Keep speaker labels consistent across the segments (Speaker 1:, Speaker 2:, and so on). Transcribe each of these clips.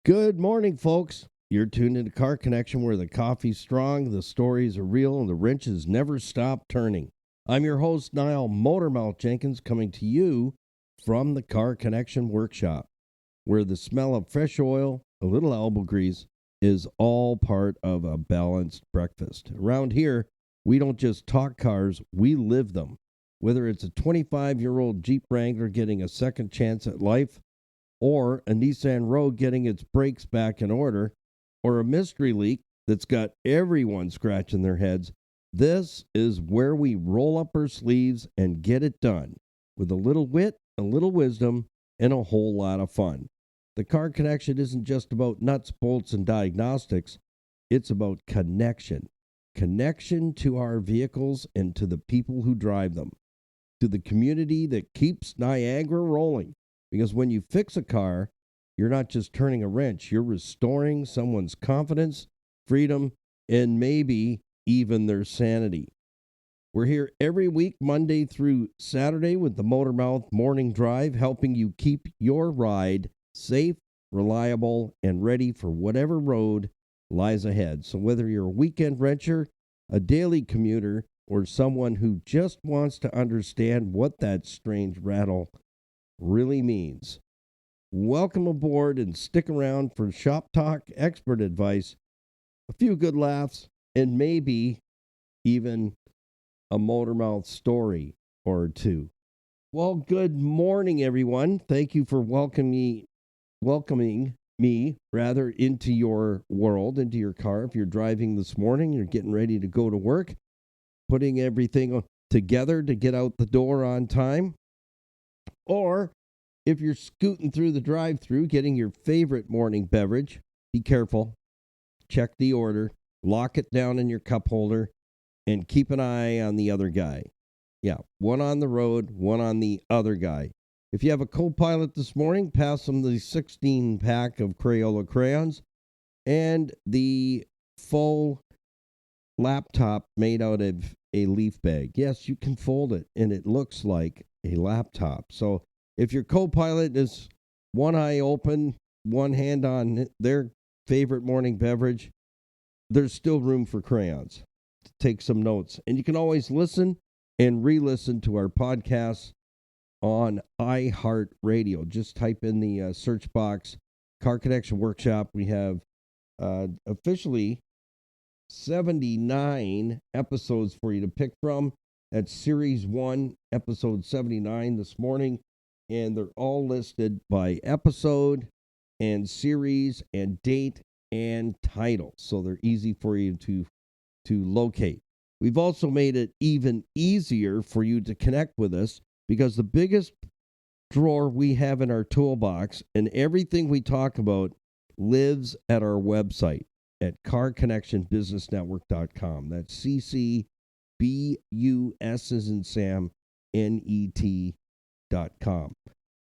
Speaker 1: Good morning, folks. You're tuned into Car Connection, where the coffee's strong, the stories are real, and the wrenches never stop turning. I'm your host, Niall Motormouth Jenkins, coming to you from the Car Connection Workshop, where the smell of fresh oil, a little elbow grease, is all part of a balanced breakfast. Around here, we don't just talk cars, we live them. Whether it's a 25-year-old Jeep Wrangler getting a second chance at life, or a Nissan Rogue getting its brakes back in order, or a mystery leak that's got everyone scratching their heads, this is where we roll up our sleeves and get it done with a little wit, a little wisdom, and a whole lot of fun. The Car Connection isn't just about nuts, bolts, and diagnostics. It's about connection. Connection to our vehicles and to the people who drive them, to the community that keeps Niagara rolling. Because when you fix a car, you're not just turning a wrench, you're restoring someone's confidence, freedom, and maybe even their sanity. We're here every week, Monday through Saturday, with the Motormouth Morning Drive, helping you keep your ride safe, reliable, and ready for whatever road lies ahead. So whether you're a weekend wrencher, a daily commuter, or someone who just wants to understand what that strange rattle really means, welcome aboard and stick around for shop talk, expert advice, a few good laughs, and maybe even a Motormouth story or two. Well, good morning, everyone. Thank you for welcoming me into your world, into your car. If you're driving this morning, you're getting ready to go to work, putting everything together to get out the door on time. Or if you're scooting through the drive-thru, getting your favorite morning beverage, be careful. Check the order, lock it down in your cup holder, and keep an eye on the other guy. Yeah, one on the road, one on the other guy. If you have a co-pilot this morning, pass them the 16-pack of Crayola crayons and the full laptop made out of a leaf bag. Yes, you can fold it, and it looks like a laptop. So if your co-pilot is one eye open, one hand on their favorite morning beverage, there's still room for crayons to take some notes. And you can always listen and re-listen to our podcasts on iHeartRadio. Just type in the search box, Car Connection Workshop. We have officially 79 episodes for you to pick from. That's Series 1, Episode 79 this morning. And they're all listed by episode and series and date and title. So they're easy for you to locate. We've also made it even easier for you to connect with us, because the biggest drawer we have in our toolbox and everything we talk about lives at our website at carconnectionbusinessnetwork.com. That's CCBUS as in Sam, NET.com.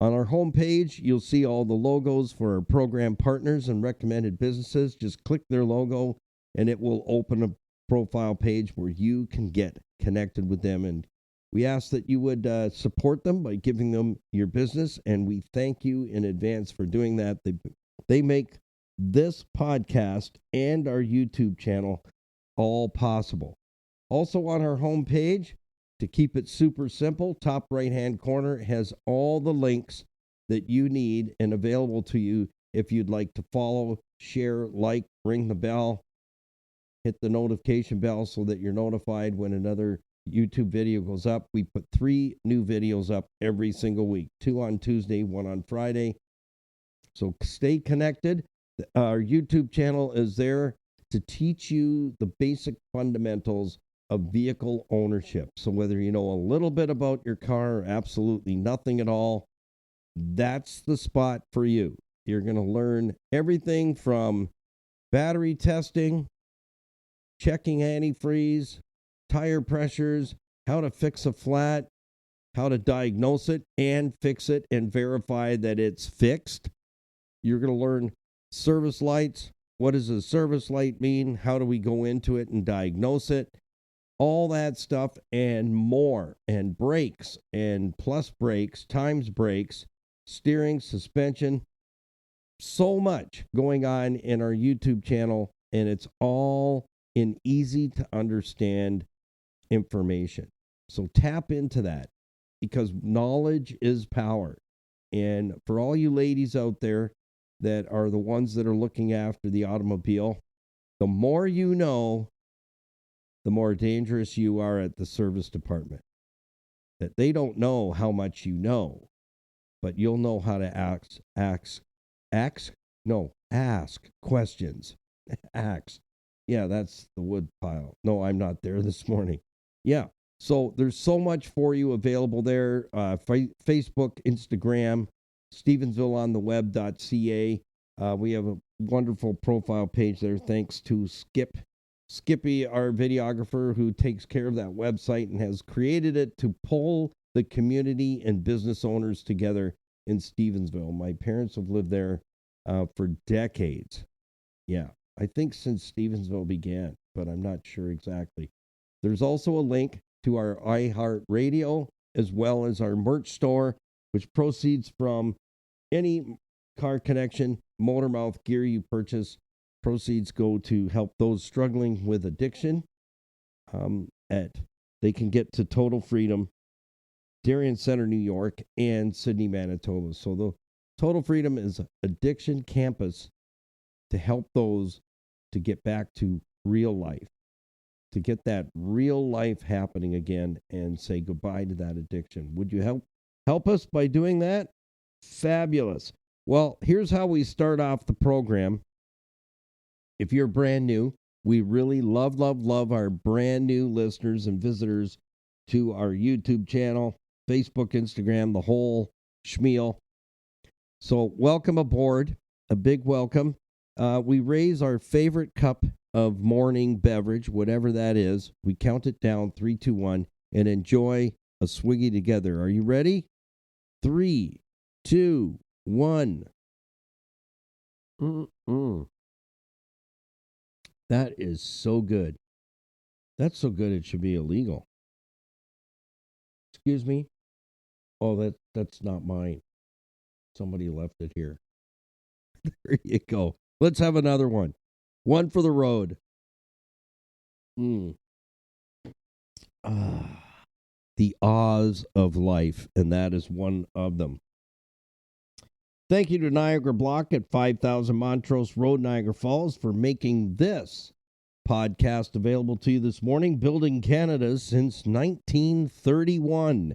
Speaker 1: On our homepage, you'll see all the logos for our program partners and recommended businesses. Just click their logo, and it will open a profile page where you can get connected with them. And we ask that you would support them by giving them your business, and we thank you in advance for doing that. They make this podcast and our YouTube channel all possible. Also on our homepage, to keep it super simple, top right-hand corner has all the links that you need and available to you if you'd like to follow, share, like, ring the bell, hit the notification bell so that you're notified when another YouTube video goes up. We put 3 new videos up every single week, 2 on Tuesday, 1 on Friday. So stay connected. Our YouTube channel is there to teach you the basic fundamentals of vehicle ownership. So whether you know a little bit about your car or absolutely nothing at all, that's the spot for you. You're going to learn everything from battery testing, checking antifreeze, tire pressures, how to fix a flat, how to diagnose it and fix it and verify that it's fixed. You're going to learn service lights. What does a service light mean? How do we go into it and diagnose it? All that stuff and more. And brakes and plus brakes, times brakes, steering, suspension. so much going on in our YouTube channel, and it's all in easy to understand information. So tap into that, because knowledge is power. And for all you ladies out there that are the ones that are looking after the automobile, the more you know, the more dangerous you are at the service department. That they don't know how much you know, but you'll know how to ask questions. Ask. Yeah, that's the wood pile. No, I'm not there this morning. Yeah. So there's so much for you available there. Facebook, Instagram, Stevensvilleontheweb.ca. We have a wonderful profile page there. Thanks to Skippy, our videographer, who takes care of that website and has created it to pull the community and business owners together in Stevensville. My parents have lived there for decades. Yeah, I think since Stevensville began, but I'm not sure exactly. There's also a link to our iHeartRadio as well as our merch store, which proceeds from any car connection, motor mouth gear you purchase. Proceeds go to help those struggling with addiction. They can get to Total Freedom, Darien Center, New York, and Sydney, Manitoba. So the Total Freedom is Addiction Campus to help those to get back to real life, to get that real life happening again and say goodbye to that addiction. Would you help us by doing that? Fabulous. Well, here's how we start off the program. If you're brand new, we really love our brand new listeners and visitors to our YouTube channel, Facebook, Instagram, the whole schmeal. So welcome aboard, a big welcome. We raise our favorite cup of morning beverage, whatever that is. We count it down, 3, 2, 1, and enjoy a swiggy together. Are you ready? 3, 2, 1. That is so good. That's so good it should be illegal. Excuse me? Oh, that's not mine. Somebody left it here. There you go. Let's have another one. One for the road. The awes of life, and that is one of them. Thank you to Niagara Block at 5000 Montrose Road, Niagara Falls, for making this podcast available to you this morning. Building Canada since 1931.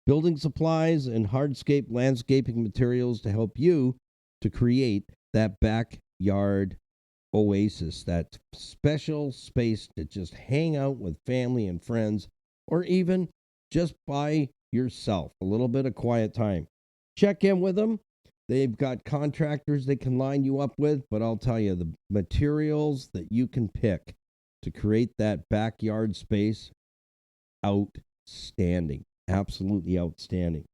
Speaker 1: Building supplies and hardscape landscaping materials to help you to create that backyard oasis, that special space to just hang out with family and friends, or even just by yourself. A little bit of quiet time. Check in with them. They've got contractors they can line you up with, but I'll tell you, the materials that you can pick to create that backyard space, outstanding. Absolutely outstanding.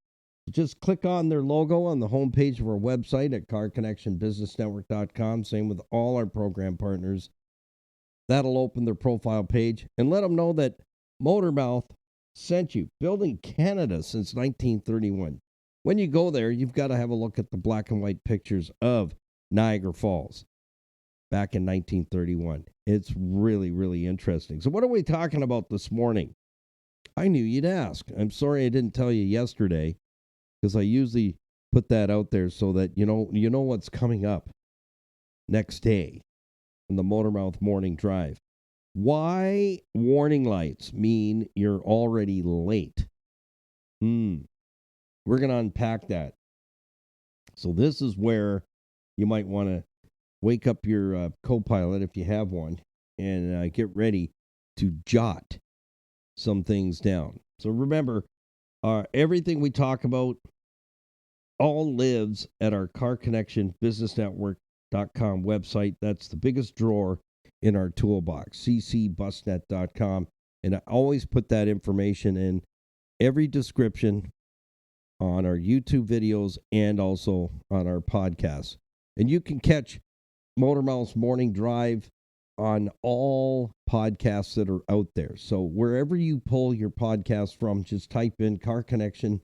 Speaker 1: Just click on their logo on the homepage of our website at carconnectionbusinessnetwork.com. Same with all our program partners. That'll open their profile page and let them know that Motormouth sent you. Building Canada since 1931. When you go there, you've got to have a look at the black and white pictures of Niagara Falls back in 1931. It's really, really interesting. So what are we talking about this morning? I knew you'd ask. I'm sorry I didn't tell you yesterday, because I usually put that out there so that you know what's coming up next day in the Motormouth Morning Drive. Why warning lights mean you're already late. We're going to unpack that. So this is where you might want to wake up your co-pilot, if you have one, and get ready to jot some things down. So remember, everything we talk about all lives at our carconnectionbusinessnetwork.com website. That's the biggest drawer in our toolbox, ccbusnet.com. And I always put that information in every description on our YouTube videos and also on our podcasts. And you can catch Motormouth's Morning Drive on all podcasts that are out there. So wherever you pull your podcast from, just type in Car Connection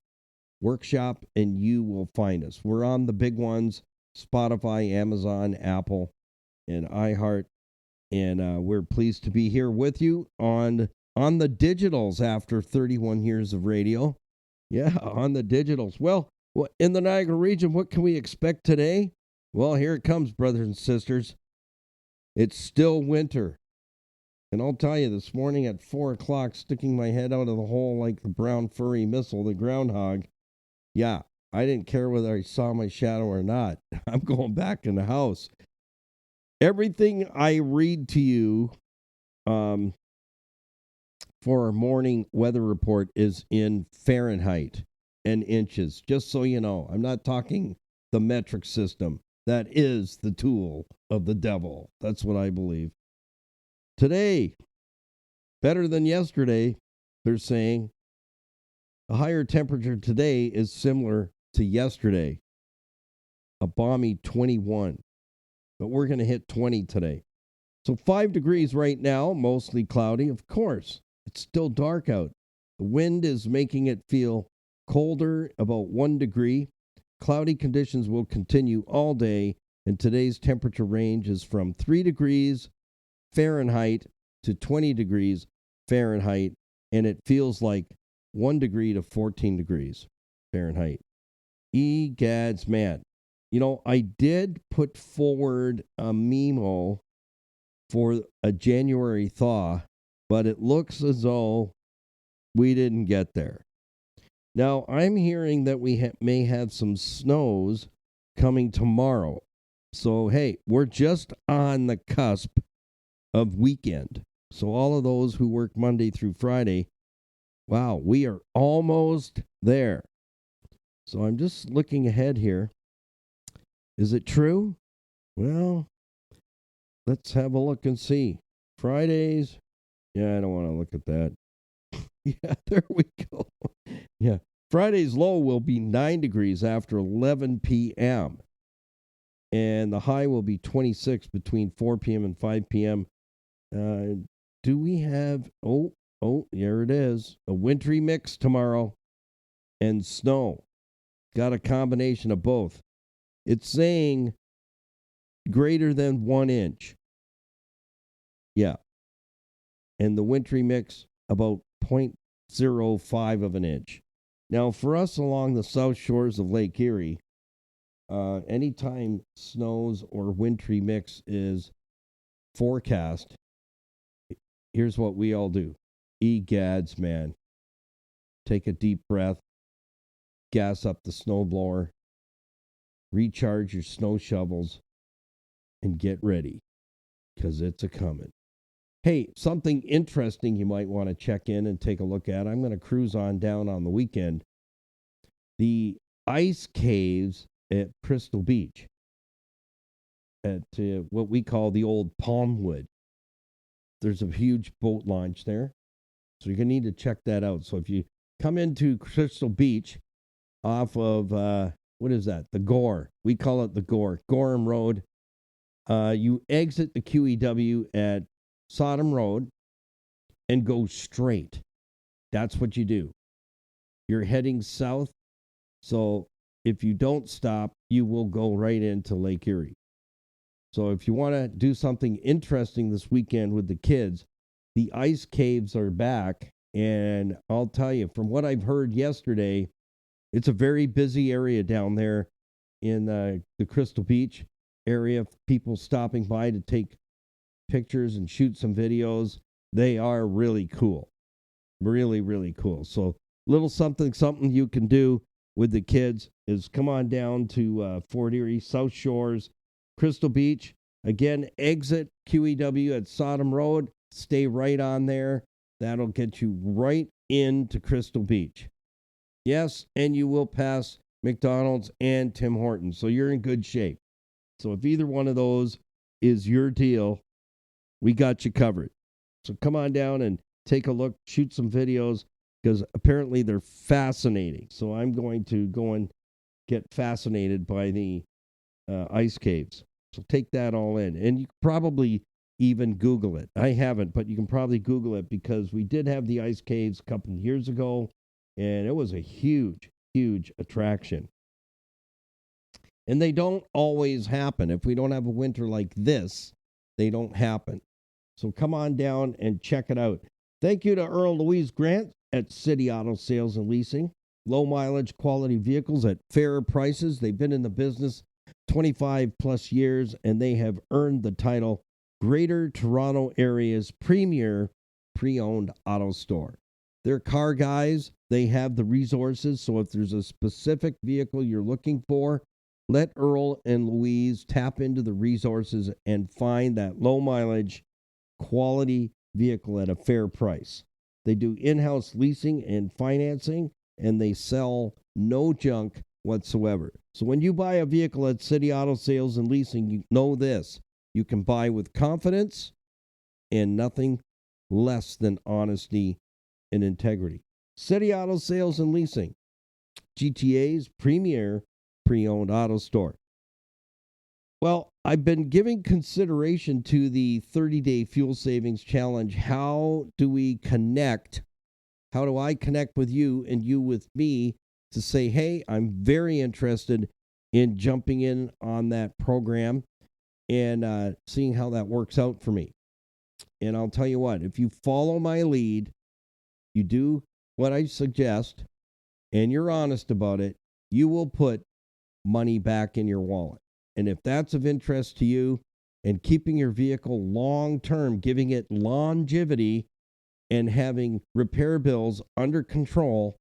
Speaker 1: Workshop and you will find us. We're on the big ones. Spotify, Amazon, Apple, and iHeart. And we're pleased to be here with you on the digitals after 31 years of radio. Yeah, on the digitals. Well, in the Niagara region, what can we expect today? Well, here it comes, brothers and sisters. It's still winter. And I'll tell you, this morning at 4 o'clock, sticking my head out of the hole like the brown furry missile, the groundhog, yeah, I didn't care whether I saw my shadow or not. I'm going back in the house. Everything I read to you for a morning weather report is in Fahrenheit and inches, just so you know. I'm not talking the metric system. That is the tool of the devil. That's what I believe. Today, better than yesterday, they're saying. A higher temperature today is similar to yesterday. A balmy 21. But we're going to hit 20 today. So 5 degrees right now, mostly cloudy. Of course, it's still dark out. The wind is making it feel colder, about 1 degree. Cloudy conditions will continue all day, and today's temperature range is from 3 degrees Fahrenheit to 20 degrees Fahrenheit, and it feels like 1 degree to 14 degrees Fahrenheit. Egads, man. You know, I did put forward a memo for a January thaw, but it looks as though we didn't get there. Now, I'm hearing that we may have some snows coming tomorrow. So, hey, we're just on the cusp of weekend. So all of those who work Monday through Friday, wow, we are almost there. So I'm just looking ahead here. Is it true? Well, let's have a look and see. Fridays. Yeah, I don't want to look at that. Yeah, there we go. Yeah. Friday's low will be 9 degrees after 11 p.m. And the high will be 26 between 4 p.m. and 5 p.m. Do we have, here it is, a wintry mix tomorrow and snow. Got a combination of both. It's saying greater than 1 inch. Yeah. And the wintry mix about 0.05 of an inch. Now, for us along the south shores of Lake Erie, anytime snows or wintry mix is forecast, here's what we all do. Egads, man. Take a deep breath. Gas up the snowblower. Recharge your snow shovels. And get ready. Because it's a-coming. Hey, something interesting you might want to check in and take a look at. I'm going to cruise on down on the weekend. The ice caves at Crystal Beach. At what we call the old Palmwood. There's a huge boat launch there. So you're going to need to check that out. So if you come into Crystal Beach off of, what is that? The Gore. We call it the Gore. Gorham Road. You exit the QEW at Sodom Road and go straight. That's what you do. You're heading south. So if you don't stop, you will go right into Lake Erie. So if you want to do something interesting this weekend with the kids, the ice caves are back. And I'll tell you, from what I've heard yesterday, it's a very busy area down there in the Crystal Beach area. People stopping by to take pictures and shoot some videos. They are really cool. Really, really cool. So little something you can do with the kids is come on down to Fort Erie, South Shores, Crystal Beach. Again, exit QEW at Sodom Road. Stay right on there. That'll get you right into Crystal Beach. Yes, and you will pass McDonald's and Tim Hortons. So you're in good shape. So if either one of those is your deal, we got you covered. So come on down and take a look, shoot some videos, because apparently they're fascinating. So I'm going to go and get fascinated by the ice caves. So take that all in. And you can probably even Google it. I haven't, but you can probably Google it because we did have the ice caves a couple of years ago, and it was a huge, huge attraction. And they don't always happen. If we don't have a winter like this, they don't happen. So come on down and check it out. Thank you to Earl Louise Grant at City Auto Sales and Leasing. Low mileage quality vehicles at fair prices. They've been in the business 25 plus years, and they have earned the title Greater Toronto Area's premier pre-owned auto store. They're car guys. They have the resources. So if there's a specific vehicle you're looking for, let Earl and Louise tap into the resources and find that low mileage quality vehicle at a fair price. They do in-house leasing and financing, and they sell no junk whatsoever. So when you buy a vehicle at City Auto Sales and Leasing, you know this. You can buy with confidence and nothing less than honesty and integrity. City Auto Sales and Leasing, GTA's premier pre-owned auto store. Well, I've been giving consideration to the 30-day fuel savings challenge. How do we connect? How do I connect with you and you with me to say, hey, I'm very interested in jumping in on that program and seeing how that works out for me? And I'll tell you what, if you follow my lead, you do what I suggest, and you're honest about it, you will put money back in your wallet. And if that's of interest to you, and keeping your vehicle long-term, giving it longevity, and having repair bills under control,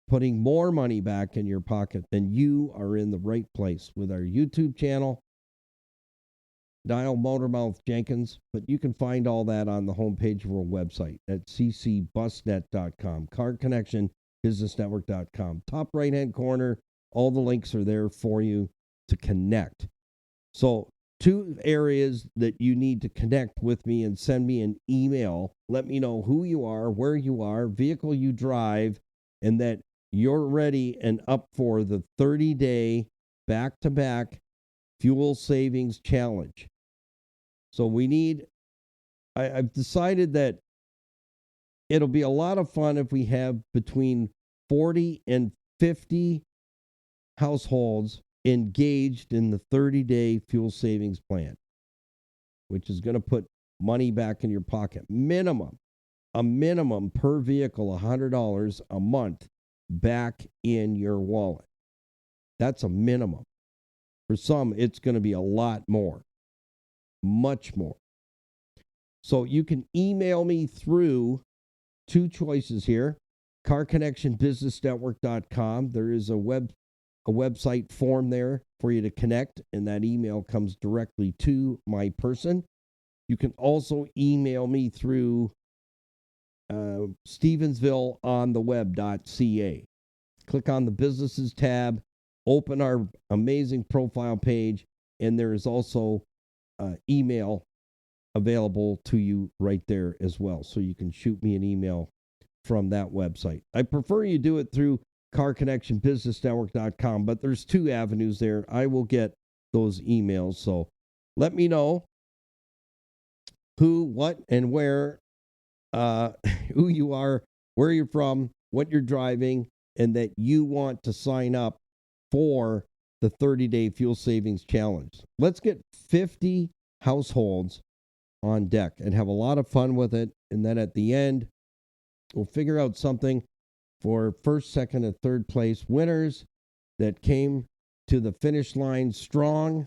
Speaker 1: putting more money back in your pocket, then you are in the right place with our YouTube channel, Dial Motormouth Jenkins. But you can find all that on the homepage of our website at ccbusnet.com, carconnectionbusinessnetwork.com. Top right-hand corner, all the links are there for you to connect. So 2 areas that you need to connect with me and send me an email. Let me know who you are, where you are, vehicle you drive, and that you're ready and up for the 30-day back-to-back fuel savings challenge. So I've decided that it'll be a lot of fun if we have between 40 and 50 households engaged in the 30-day fuel savings plan, which is going to put money back in your pocket. A minimum per vehicle, $100 a month back in your wallet. That's a minimum. For some, it's going to be a lot more, much more. So you can email me through 2 choices here, carconnectionbusinessnetwork.com. There is a website form there for you to connect, and that email comes directly to my person. You can also email me through stevensvilleontheweb.ca. Click on the businesses tab, open our amazing profile page, and there is also email available to you right there as well. So you can shoot me an email from that website. I prefer you do it through carconnectionbusinessnetwork.com, but there's 2 avenues there. I will get those emails. So let me know who, what, and where, who you are, where you're from, what you're driving, and that you want to sign up for the 30-day fuel savings challenge. Let's get 50 households on deck and have a lot of fun with it. And then at the end, we'll figure out something for first, second, and third place winners that came to the finish line strong.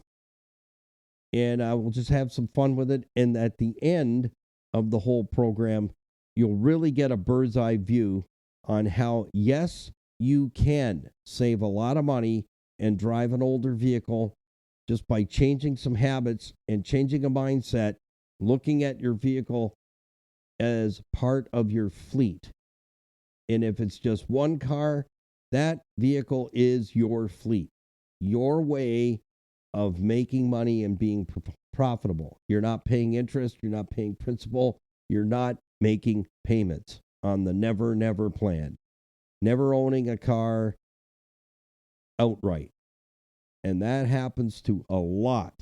Speaker 1: And we'll just have some fun with it. And at the end of the whole program, you'll really get a bird's eye view on how, yes, you can save a lot of money and drive an older vehicle just by changing some habits and changing a mindset, looking at your vehicle as part of your fleet. And if it's just one car, that vehicle is your fleet, your way of making money and being profitable. You're not paying interest. You're not paying principal. You're not making payments on the never plan. Never owning a car outright. And that happens to a lot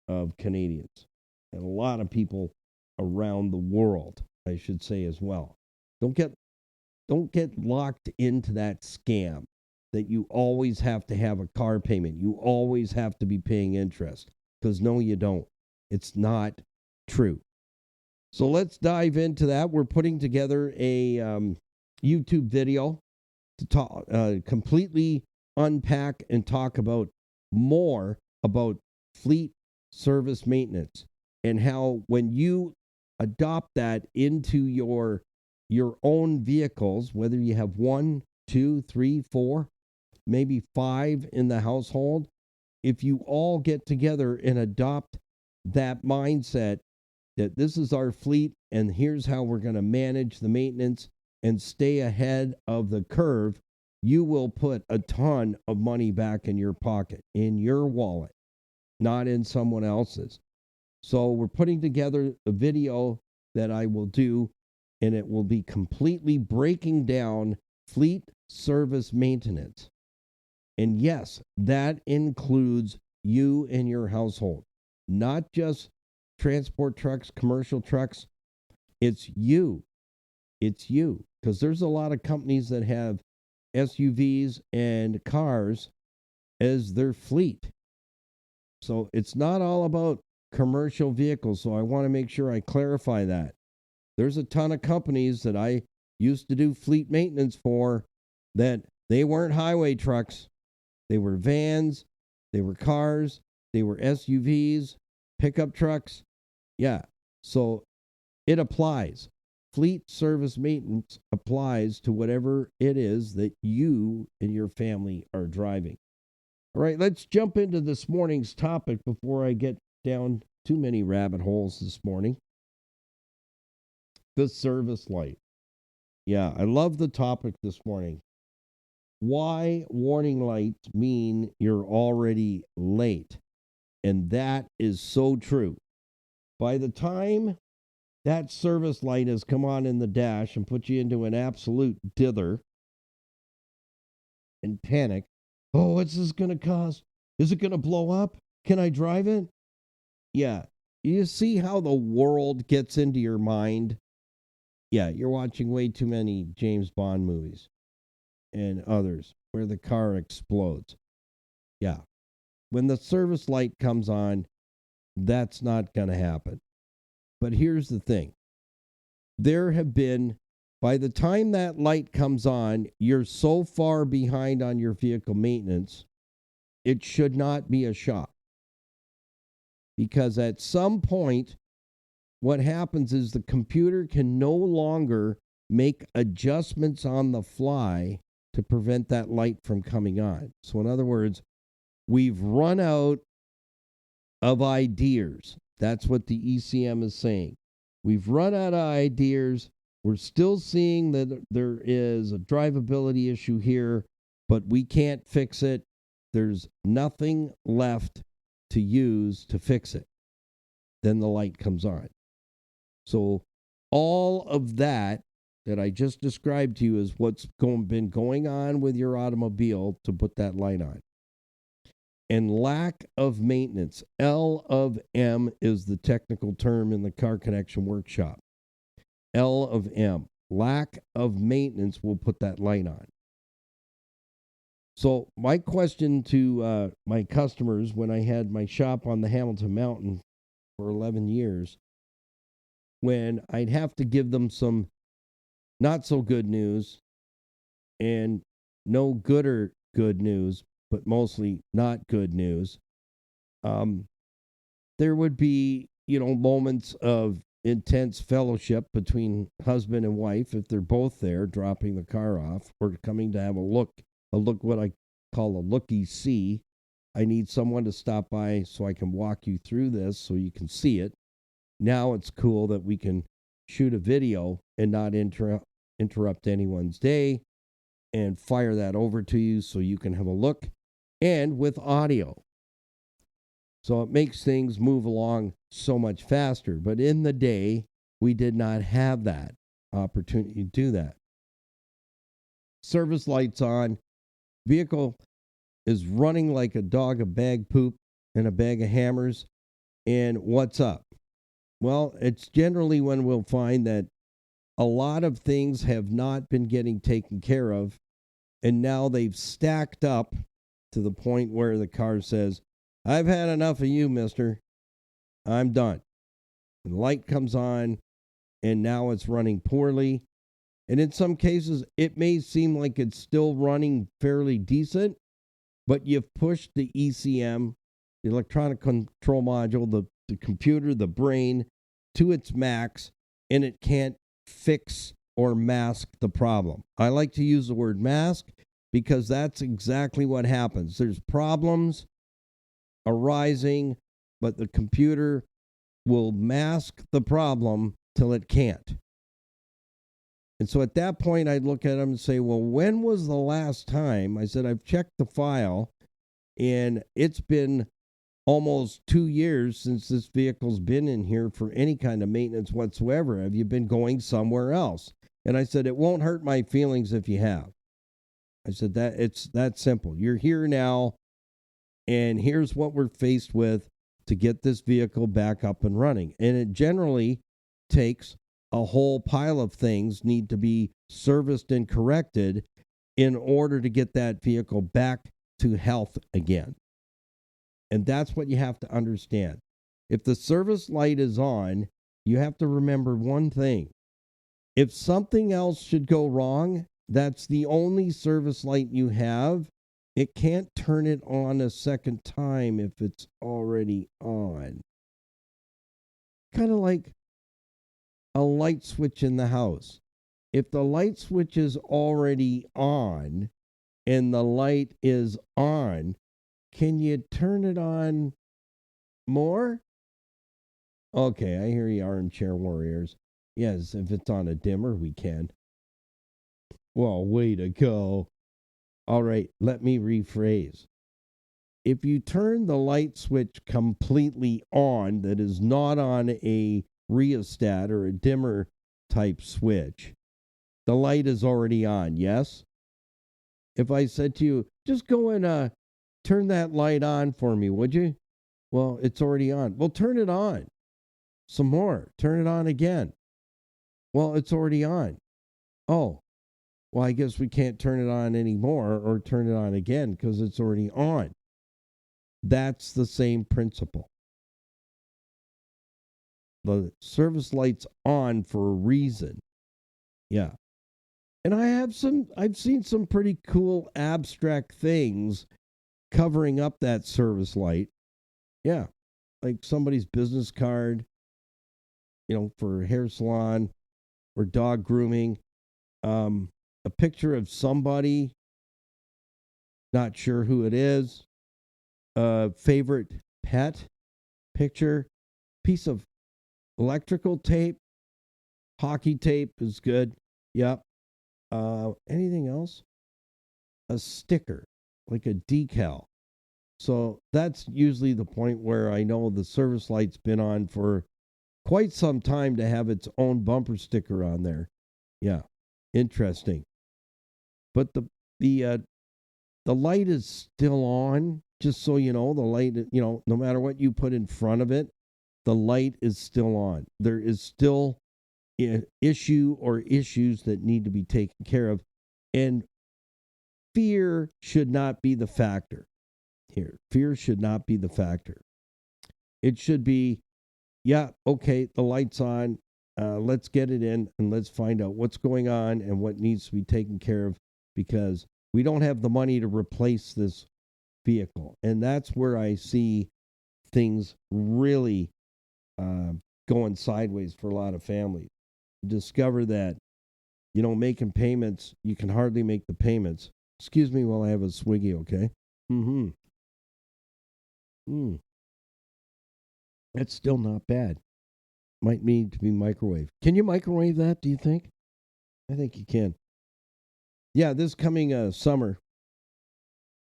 Speaker 1: of Canadians and a lot of people around the world, I should say as well. Don't get locked into that scam. that you always have to have a car payment. You always have to be paying interest. Because no, you don't. It's not true. So let's dive into that. We're putting together a YouTube video to talk, completely unpack and talk about more about fleet service maintenance and how when you adopt that into your own vehicles, whether you have 1, 2, 3, 4, maybe 5 in the household, if you all get together and adopt that mindset that this is our fleet and here's how we're going to manage the maintenance and stay ahead of the curve, you will put a ton of money back in your pocket, in your wallet, not in someone else's. So we're putting together a video that I will do, and it will be completely breaking down fleet service maintenance. And yes, that includes you and your household, not just transport trucks, commercial trucks. It's you. It's you. Because there's a lot of companies that have SUVs and cars as their fleet. So it's not all about commercial vehicles. So I want to make sure I clarify that. There's a ton of companies that I used to do fleet maintenance for that they weren't highway trucks. They were vans, they were cars, they were SUVs, pickup trucks. Yeah, so it applies. Fleet service maintenance applies to whatever it is that you and your family are driving. All right, let's jump into this morning's topic before I get down too many rabbit holes this morning. The service light. Yeah, I love the topic this morning. Why warning lights mean you're already late. And that is so true. By the time that service light has come on in the dash and put you into an absolute dither and panic, oh, what's this going to cost? Is it going to blow up? Can I drive it? Yeah. You see how the world gets into your mind? Yeah, you're watching way too many James Bond movies and others where the car explodes. Yeah. When the service light comes on, that's not going to happen. But here's the thing. There have been, by the time that light comes on, you're so far behind on your vehicle maintenance, it should not be a shock. Because at some point, what happens is the computer can no longer make adjustments on the fly to prevent that light from coming on. So in other words, we've run out of ideas. That's what the ECM is saying. We've run out of ideas. We're still seeing that there is a drivability issue here, but we can't fix it. There's nothing left to use to fix it. Then the light comes on. So all of that I just described to you is what's been going on with your automobile to put that light on. And lack of maintenance. L of M is the technical term in the Car Connection workshop. L of M. Lack of maintenance will put that light on. So my question to my customers when I had my shop on the Hamilton Mountain for 11 years, when I'd have to give them some not so good news and no good or good news, but mostly not good news, there would be, moments of intense fellowship between husband and wife if they're both there dropping the car off or coming to have a look what I call a looky-see. I need someone to stop by so I can walk you through this so you can see it. Now it's cool that we can shoot a video and not interrupt anyone's day and fire that over to you so you can have a look, and with audio. So it makes things move along so much faster. But in the day, we did not have that opportunity to do that. Service lights on. Vehicle is running like a dog, a bag poop, and a bag of hammers. And what's up? Well, it's generally when we'll find that a lot of things have not been getting taken care of And now they've stacked up to the point where the car says, I've had enough of you, mister. I'm done. And the light comes on, and now it's running poorly. And in some cases, it may seem like it's still running fairly decent, but you've pushed the ECM, the electronic control module, the computer, the brain, to its max, and it can't fix or mask the problem. I like to use the word mask because that's exactly what happens. There's problems arising, but the computer will mask the problem till it can't. And so at that point, I'd look at them and say, well, when was the last time? I said, I've checked the file, and it's been almost 2 years since this vehicle's been in here for any kind of maintenance whatsoever. Have you been going somewhere else? And I said, it won't hurt my feelings if you have. I said, that it's that simple. You're here now, and here's what we're faced with to get this vehicle back up and running. And it generally takes a whole pile of things need to be serviced and corrected in order to get that vehicle back to health again. And that's what you have to understand. If the service light is on, you have to remember one thing. If something else should go wrong, that's the only service light you have. It can't turn it on a second time if it's already on. Kind of like a light switch in the house. If the light switch is already on and the light is on, can you turn it on more? Okay, I hear you, armchair warriors. Yes, if it's on a dimmer, we can. Well, way to go. All right, let me rephrase. If you turn the light switch completely on, that is not on a rheostat or a dimmer type switch, the light is already on, yes? If I said to you, just go and turn that light on for me, would you? Well, it's already on. Well, turn it on. Some more. Turn it on again. Well, it's already on. Oh, well, I guess we can't turn it on anymore or turn it on again because it's already on. That's the same principle. The service light's on for a reason. Yeah. And I've seen some pretty cool abstract things covering up that service light. Yeah. Like somebody's business card, for a hair salon or dog grooming. A picture of somebody, not sure who it is. Favorite pet picture. Piece of electrical tape. Hockey tape is good. Yep. Anything else? A sticker, like a decal. So that's usually the point where I know the service light's been on for quite some time to have its own bumper sticker on there. Yeah, interesting. But the light is still on. Just so you know, the light, no matter what you put in front of it, the light is still on. There is still an issue or issues that need to be taken care of. And fear should not be the factor here. Fear should not be the factor. It should be, yeah, okay, the light's on. Let's get it in and let's find out what's going on and what needs to be taken care of, because we don't have the money to replace this vehicle. And that's where I see things really going sideways for a lot of families. Discover that, making payments, you can hardly make the payments. Excuse me while I have a swiggy, okay? That's still not bad. Might need to be microwaved. Can you microwave that, do you think? I think you can. Yeah, this coming summer,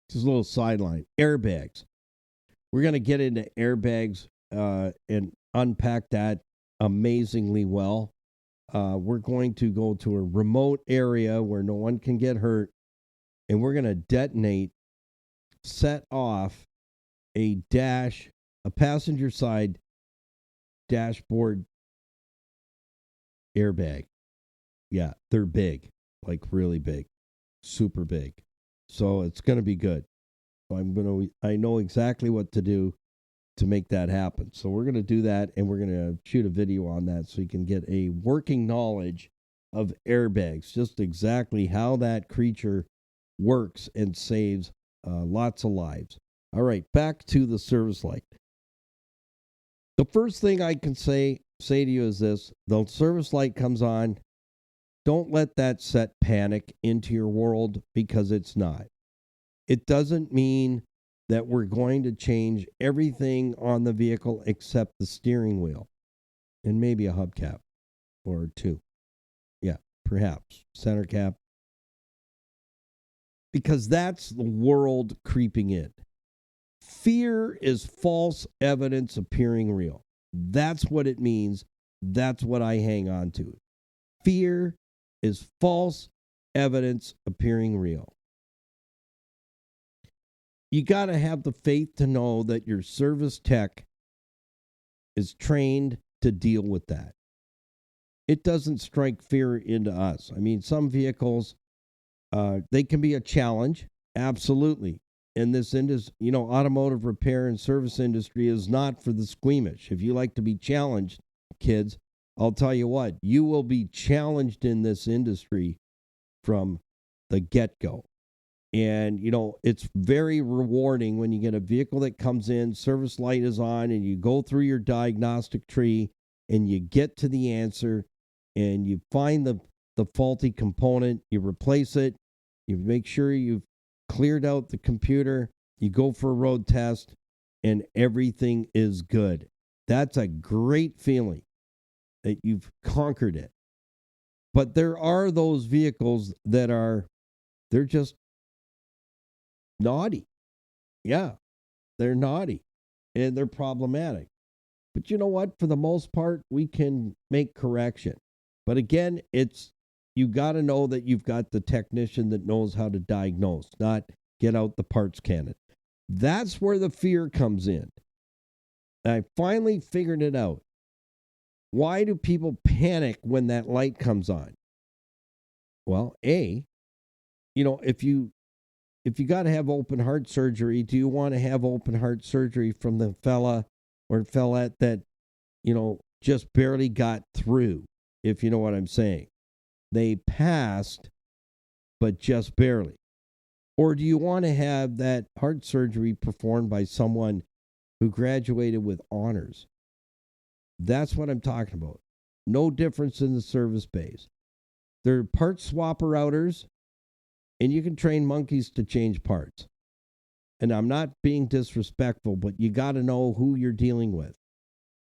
Speaker 1: just a little sideline. Airbags. We're going to get into airbags and unpack that amazingly well. We're going to go to a remote area where no one can get hurt, and we're going to set off a passenger side dashboard airbag. Yeah, they're big, like really big. super big. So it's going to be good. So I know exactly what to do to make that happen. So we're going to do that, and we're going to shoot a video on that so you can get a working knowledge of airbags, just exactly how that creature works and saves lots of lives. All right, back to the service light. The first thing I can say to you is this: the service light comes on. Don't let that set panic into your world, because it's not. It doesn't mean that we're going to change everything on the vehicle except the steering wheel and maybe a hubcap or two. Yeah, perhaps center cap. Because that's the world creeping in. Fear is false evidence appearing real. That's what it means. That's what I hang on to. Fear is false evidence appearing real. You got to have the faith to know that your service tech is trained to deal with that. It doesn't strike fear into us. I mean, some vehicles, they can be a challenge. Absolutely. In this industry, automotive repair and service industry is not for the squeamish. If you like to be challenged, kids, I'll tell you what, you will be challenged in this industry from the get-go. And, it's very rewarding when you get a vehicle that comes in, service light is on, and you go through your diagnostic tree and you get to the answer and you find the faulty component, you replace it, you make sure you've cleared out the computer, you go for a road test, and everything is good. That's a great feeling that you've conquered it. But there are those vehicles that they're just naughty. Yeah, they're naughty and they're problematic. But you know what? For the most part, we can make correction. But again, you got to know that you've got the technician that knows how to diagnose, not get out the parts cannon. That's where the fear comes in. I finally figured it out. Why do people panic when that light comes on? Well, if you got to have open heart surgery, do you want to have open heart surgery from the fella or fellette that, just barely got through, if you know what I'm saying? They passed, but just barely. Or do you want to have that heart surgery performed by someone who graduated with honors? That's what I'm talking about. No difference in the service bays. They're part swapper outers, and you can train monkeys to change parts. And I'm not being disrespectful, but you got to know who you're dealing with.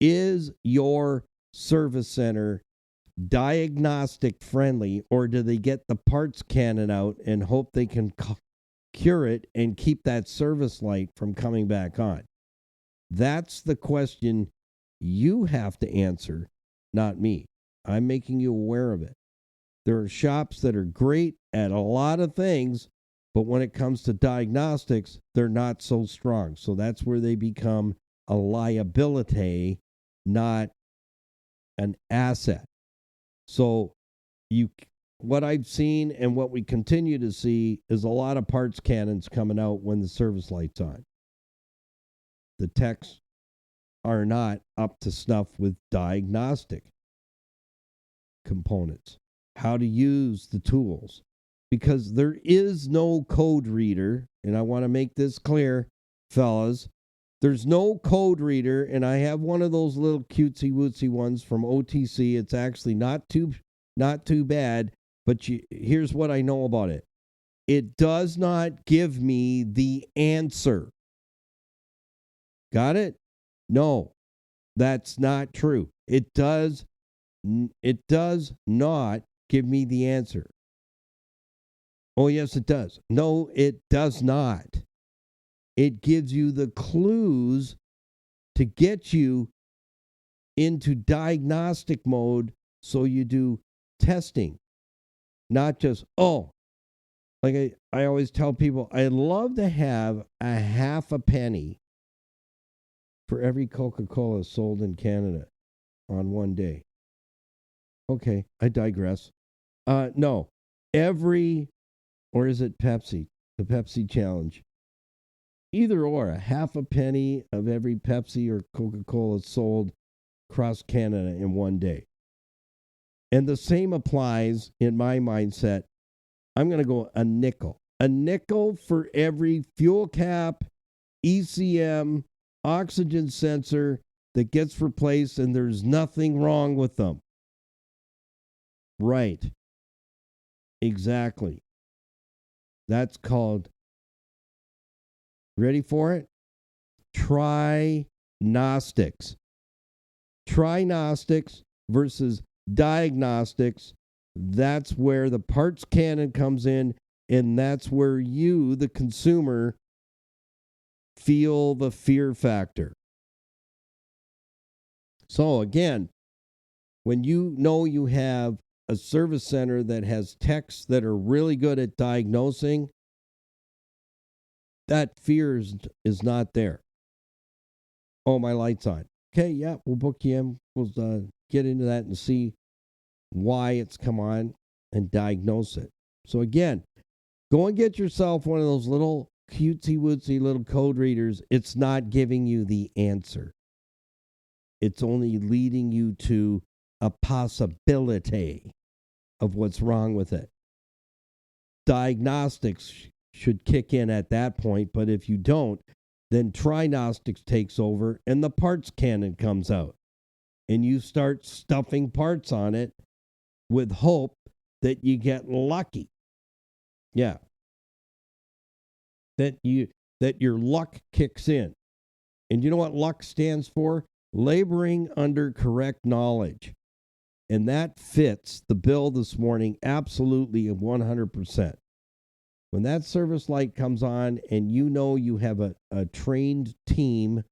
Speaker 1: Is your service center diagnostic friendly, or do they get the parts cannon out and hope they can cure it and keep that service light from coming back on? That's the question you have to answer, not me. I'm making you aware of it. There are shops that are great at a lot of things, but when it comes to diagnostics, they're not so strong. So that's where they become a liability, not an asset. So what I've seen and what we continue to see is a lot of parts cannons coming out when the service light's on. The techs are not up to snuff with diagnostic components, how to use the tools, because there is no code reader, and I want to make this clear, fellas. There's no code reader, and I have one of those little cutesy-wootsy ones from OTC. It's actually not too bad, but here's what I know about it. It does not give me the answer. Got it? No, that's not true. It does not give me the answer. Oh, yes, it does. No, it does not. It gives you the clues to get you into diagnostic mode so you do testing, not just, like I always tell people, I'd love to have a half a penny for every Coca-Cola sold in Canada on one day. Okay, I digress. No, every Or is it Pepsi? The Pepsi challenge. Either or, a half a penny of every Pepsi or Coca-Cola sold across Canada in one day. And the same applies in my mindset. I'm going to go a nickel. A nickel for every fuel cap, ECM, oxygen sensor that gets replaced, and there's nothing wrong with them. Right. Exactly. That's called, ready for it? Try-gnostics. Try-gnostics versus diagnostics. That's where the parts canon comes in, and that's where you, the consumer, feel the fear factor. So again, when you know you have a service center that has techs that are really good at diagnosing, that fear is not there. Oh, my light's on. Okay, yeah, we'll book you in. We'll get into that and see why it's come on and diagnose it. So again, go and get yourself one of those little cutesy-wootsy little code readers. It's not giving you the answer. It's only leading you to a possibility of what's wrong with it. Diagnostics should kick in at that point, but if you don't, then Try-gnostics takes over and the parts canon comes out. And you start stuffing parts on it with hope that you get lucky. Yeah. That your luck kicks in. And you know what luck stands for? Laboring under correct knowledge. And that fits the bill this morning absolutely 100%. When that service light comes on and you know you have a trained team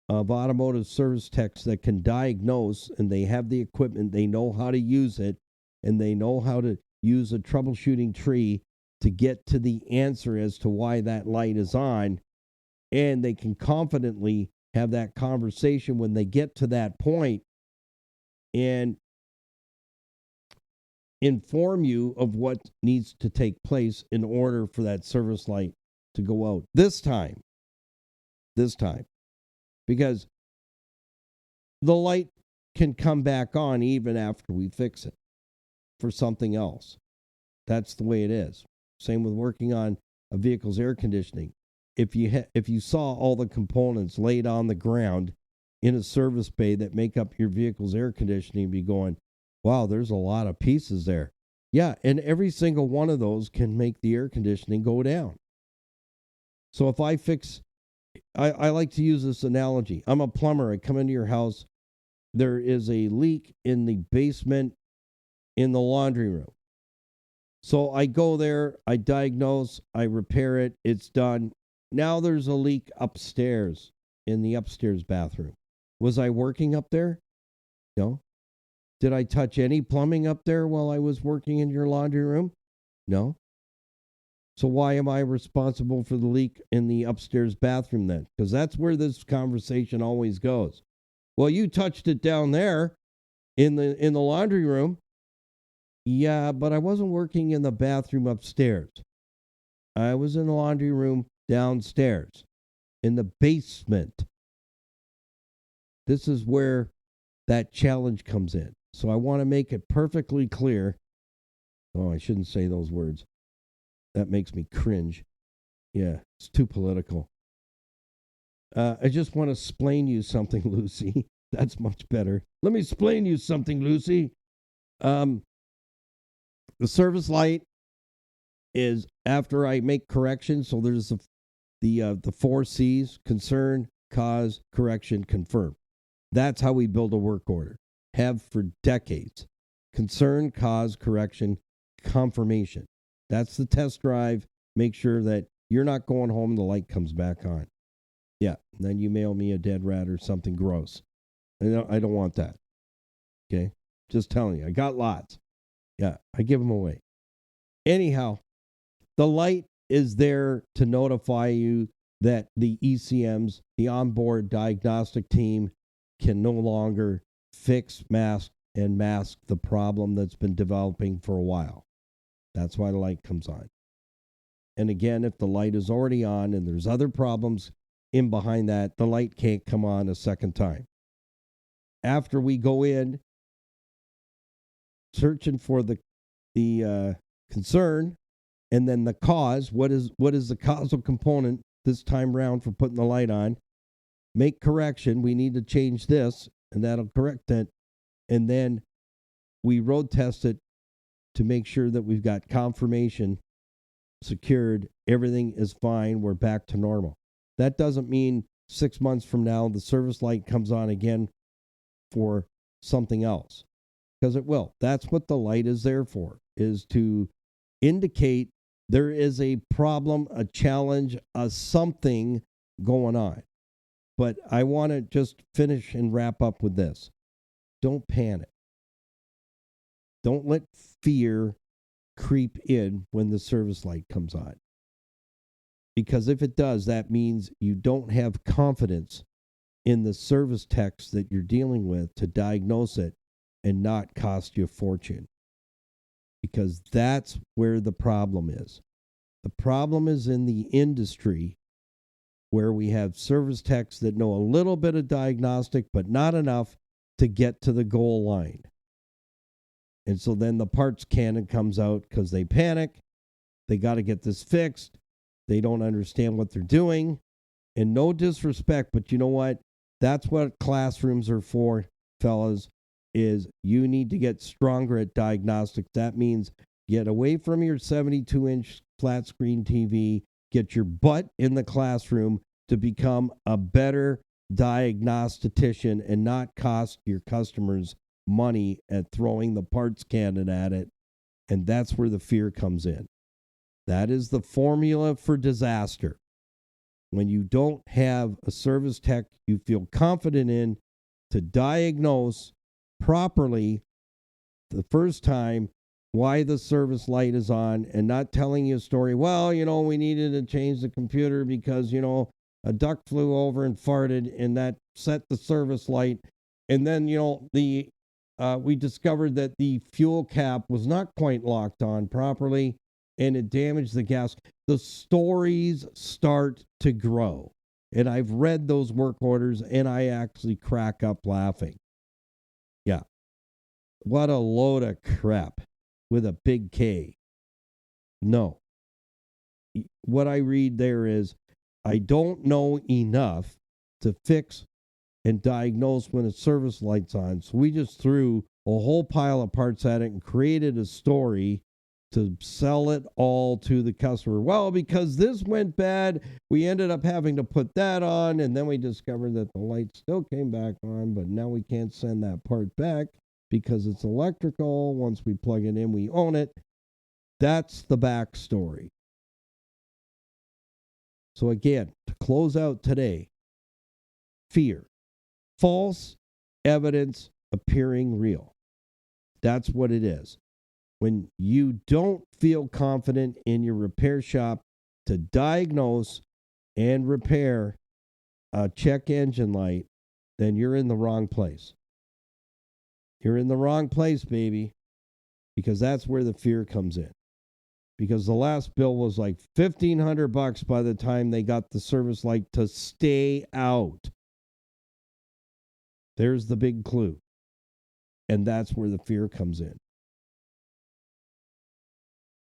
Speaker 1: of automotive service techs that can diagnose, and they have the equipment, they know how to use it, and they know how to use a troubleshooting tree to get to the answer as to why that light is on, and they can confidently have that conversation when they get to that point and inform you of what needs to take place in order for that service light to go out. This time. Because the light can come back on even after we fix it for something else. That's the way it is. Same with working on a vehicle's air conditioning. If you saw all the components laid on the ground in a service bay that make up your vehicle's air conditioning, you'd be going, wow, there's a lot of pieces there. Yeah, and every single one of those can make the air conditioning go down. So if I like to use this analogy. I'm a plumber. I come into your house. There is a leak in the basement in the laundry room. So I go there, I diagnose, I repair it, it's done. Now there's a leak upstairs in the upstairs bathroom. Was I working up there? No. Did I touch any plumbing up there while I was working in your laundry room? No. So why am I responsible for the leak in the upstairs bathroom then? Because that's where this conversation always goes. Well, you touched it down there in the laundry room. Yeah, but I wasn't working in the bathroom upstairs. I was in the laundry room downstairs in the basement. This is where that challenge comes in. So I want to make it perfectly clear. Oh, I shouldn't say those words. That makes me cringe. Yeah, it's too political. I just want to explain you something, Lucy. That's much better. Let me explain you something, Lucy. The service light is after I make corrections. So there's the 4 C's: concern, cause, correction, confirm. That's how we build a work order. Have for decades. Concern, cause, correction, confirmation. That's the test drive. Make sure that you're not going home and the light comes back on. Yeah, then you mail me a dead rat or something gross. I don't want that. Okay? Just telling you. I got lots. Yeah, I give them away. Anyhow, the light is there to notify you that the ECMs, the onboard diagnostic team, can no longer fix, mask the problem that's been developing for a while. That's why the light comes on. And again, if the light is already on and there's other problems in behind that, the light can't come on a second time. After we go in, searching for the concern, and then the cause, what is the causal component this time around for putting the light on? Make correction. We need to change this, and that'll correct it. And then we road test it to make sure that we've got confirmation secured. Everything is fine. We're back to normal. That doesn't mean 6 months from now the service light comes on again for something else, because it will. That's what the light is there for, is to indicate there is a problem, a challenge, a something going on. But I want to just finish and wrap up with this. Don't panic. Don't let fear creep in when the service light comes on. Because if it does, that means you don't have confidence in the service techs that you're dealing with to diagnose it and not cost you a fortune. Because that's where the problem is. The problem is in the industry, where we have service techs that know a little bit of diagnostic, but not enough to get to the goal line. And so then the parts cannon comes out because they panic. They got to get this fixed. They don't understand what they're doing. And no disrespect, but you know what? That's what classrooms are for, fellas, is you need to get stronger at diagnostics. That means get away from your 72-inch flat screen TV, get your butt in the classroom to become a better diagnostician and not cost your customers money at throwing the parts cannon at it. And that's where the fear comes in. That is the formula for disaster. When you don't have a service tech you feel confident in to diagnose properly the first time why the service light is on, and not telling you a story, well, we needed to change the computer because, a duck flew over and farted and that set the service light. And then, we discovered that the fuel cap was not quite locked on properly and it damaged the gas. The stories start to grow. And I've read those work orders and I actually crack up laughing. Yeah. What a load of crap with a big K. No. What I read there is, I don't know enough to fix and diagnose when a service light's on. So we just threw a whole pile of parts at it and created a story to sell it all to the customer. Well, because this went bad, we ended up having to put that on, and then we discovered that the light still came back on, but now we can't send that part back because it's electrical. Once we plug it in, we own it. That's the backstory. So again, to close out today, fear. False evidence appearing real. That's what it is. When you don't feel confident in your repair shop to diagnose and repair a check engine light, then you're in the wrong place. You're in the wrong place, baby, because that's where the fear comes in. Because the last bill was like $1,500 by the time they got the service light to stay out. There's the big clue. And that's where the fear comes in.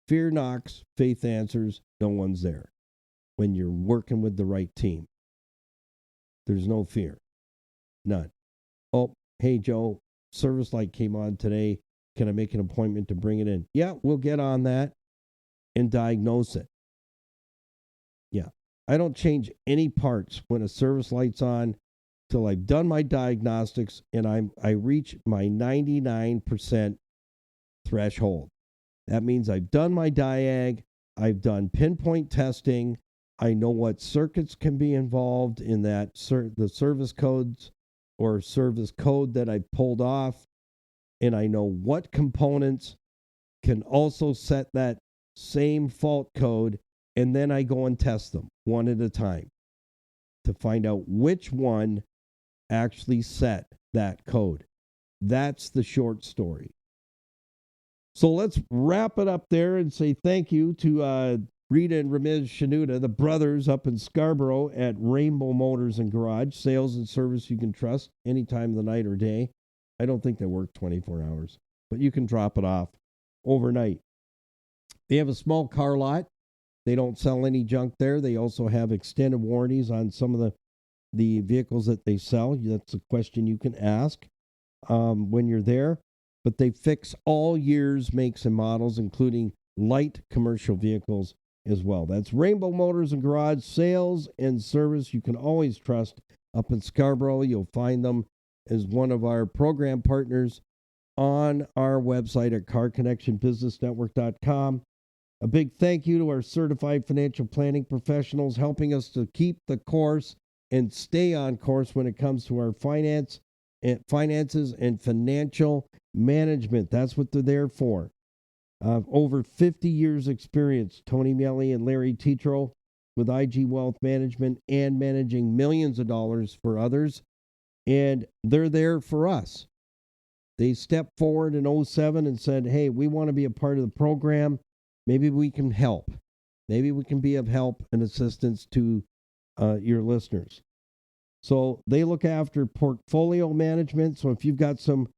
Speaker 1: Fear knocks, faith answers, no one's there. When you're working with the right team, there's no fear. None. Oh, hey, Joe, service light came on today. Can I make an appointment to bring it in? Yeah, we'll get on that and diagnose it. Yeah. I don't change any parts when a service light's on till I've done my diagnostics and I reach my 99% threshold. That means I've done my diag, I've done pinpoint testing, I know what circuits can be involved in that the service codes or service code that I pulled off, and I know what components can also set that same fault code, and then I go and test them one at a time to find out which one actually set that code. That's the short story. So let's wrap it up there and say thank you to Rita and Ramiz Shanuda, the brothers up in Scarborough at Rainbow Motors and Garage, sales and service you can trust any time of the night or day. I don't think they work 24 hours, but you can drop it off overnight. They have a small car lot. They don't sell any junk there. They also have extended warranties on some of the vehicles that they sell. That's a question you can ask when you're there. But they fix all years, makes, and models, including light commercial vehicles as well. That's Rainbow Motors and Garage, sales and service you can always trust up in Scarborough. You'll find them as one of our program partners on our website at carconnectionbusinessnetwork.com. A big thank you to our certified financial planning professionals helping us to keep the course and stay on course when it comes to our finances and financial management. That's what they're there for. Over 50 years experience, Tony Miele and Larry Tetro with IG Wealth Management and managing millions of dollars for others. And they're there for us. They stepped forward in 2007 and said, hey, we want to be a part of the program. Maybe we can help. Maybe we can be of help and assistance to your listeners. So they look after portfolio management. So if you've got some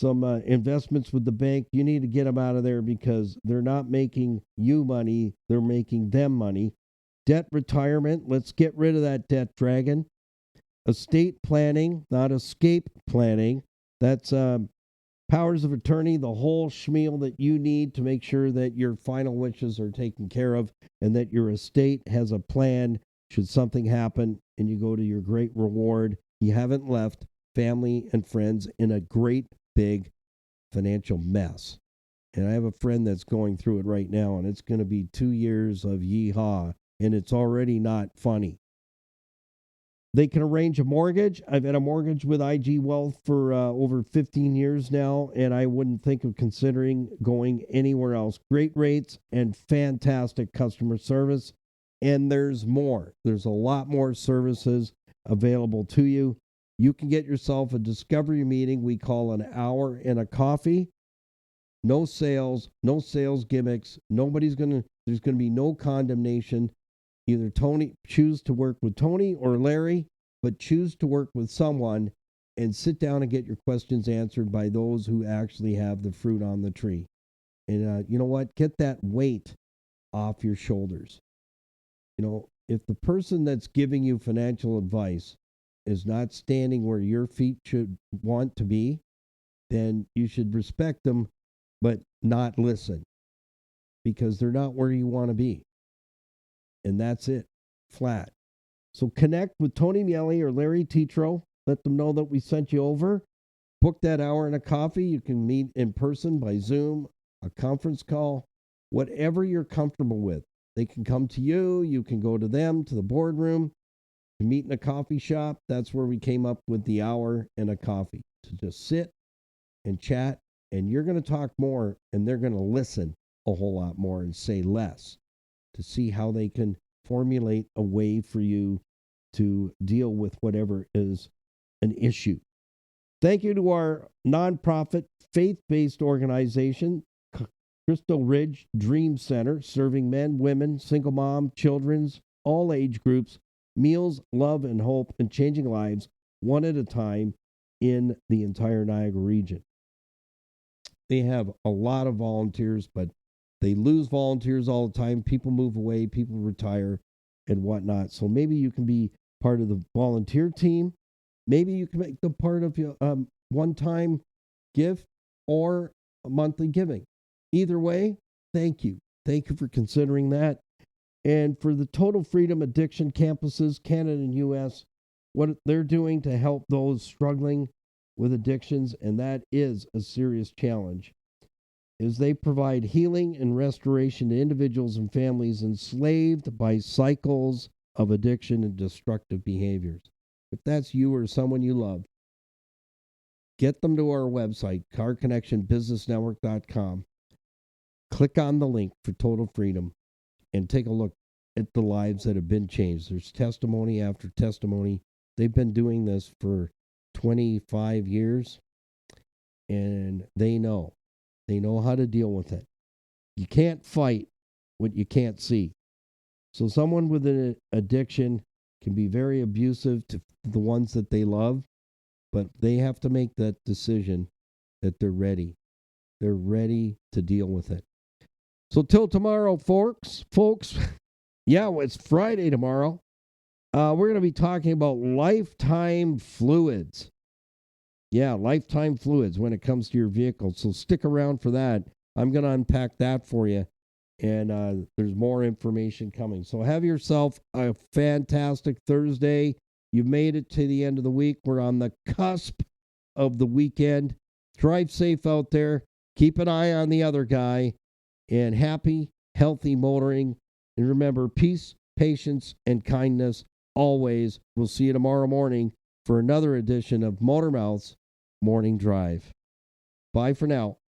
Speaker 1: investments with the bank, you need to get them out of there because they're not making you money. They're making them money. Debt retirement. Let's get rid of that debt dragon. Estate planning, not escape planning. That's powers of attorney, the whole schmeal that you need to make sure that your final wishes are taken care of and that your estate has a plan should something happen and you go to your great reward. You haven't left family and friends in a great big financial mess. And I have a friend that's going through it right now, and it's going to be 2 years of yeehaw, and it's already not funny. They can arrange a mortgage. I've had a mortgage with IG Wealth for over 15 years now, and I wouldn't think of considering going anywhere else. Great rates and fantastic customer service. And there's more. There's a lot more services available to you. You can get yourself a discovery meeting we call an hour and a coffee. No sales gimmicks. There's going to be no condemnation. Either choose to work with Tony or Larry, but choose to work with someone and sit down and get your questions answered by those who actually have the fruit on the tree. And you know what? Get that weight off your shoulders. You know, if the person that's giving you financial advice is not standing where your feet should want to be, then you should respect them, but not listen because they're not where you want to be. And that's it, flat. So connect with Tony Miele or Larry Tetro. Let them know that we sent you over. Book that hour and a coffee. You can meet in person by Zoom, a conference call, whatever you're comfortable with. They can come to you. You can go to them, to the boardroom, to meet in a coffee shop. That's where we came up with the hour and a coffee, to just sit and chat. And you're going to talk more, and they're going to listen a whole lot more and say less, to see how they can formulate a way for you to deal with whatever is an issue. Thank you to our nonprofit, faith-based organization, Crystal Ridge Dream Center, serving men, women, single mom, children's, all age groups, meals, love, and hope, and changing lives one at a time in the entire Niagara region. They have a lot of volunteers, but they lose volunteers all the time. People move away, people retire, and whatnot. So maybe you can be part of the volunteer team. Maybe you can make them part of your one-time gift or a monthly giving. Either way, thank you. Thank you for considering that. And for the Total Freedom Addiction campuses, Canada and U.S., what they're doing to help those struggling with addictions, and that is a serious challenge, is they provide healing and restoration to individuals and families enslaved by cycles of addiction and destructive behaviors. If that's you or someone you love, get them to our website, carconnectionbusinessnetwork.com. Click on the link for Total Freedom and take a look at the lives that have been changed. There's testimony after testimony. They've been doing this for 25 years, and they know. They know how to deal with it. You can't fight what you can't see. So someone with an addiction can be very abusive to the ones that they love, but they have to make that decision that they're ready. They're ready to deal with it. So till tomorrow, folks. Yeah, well, it's Friday tomorrow. We're going to be talking about lifetime fluids. Yeah, lifetime fluids when it comes to your vehicle. So stick around for that. I'm going to unpack that for you. And there's more information coming. So have yourself a fantastic Thursday. You've made it to the end of the week. We're on the cusp of the weekend. Drive safe out there. Keep an eye on the other guy. And happy, healthy motoring. And remember, peace, patience, and kindness always. We'll see you tomorrow morning for another edition of Motor Mouth's Morning Drive. Bye for now.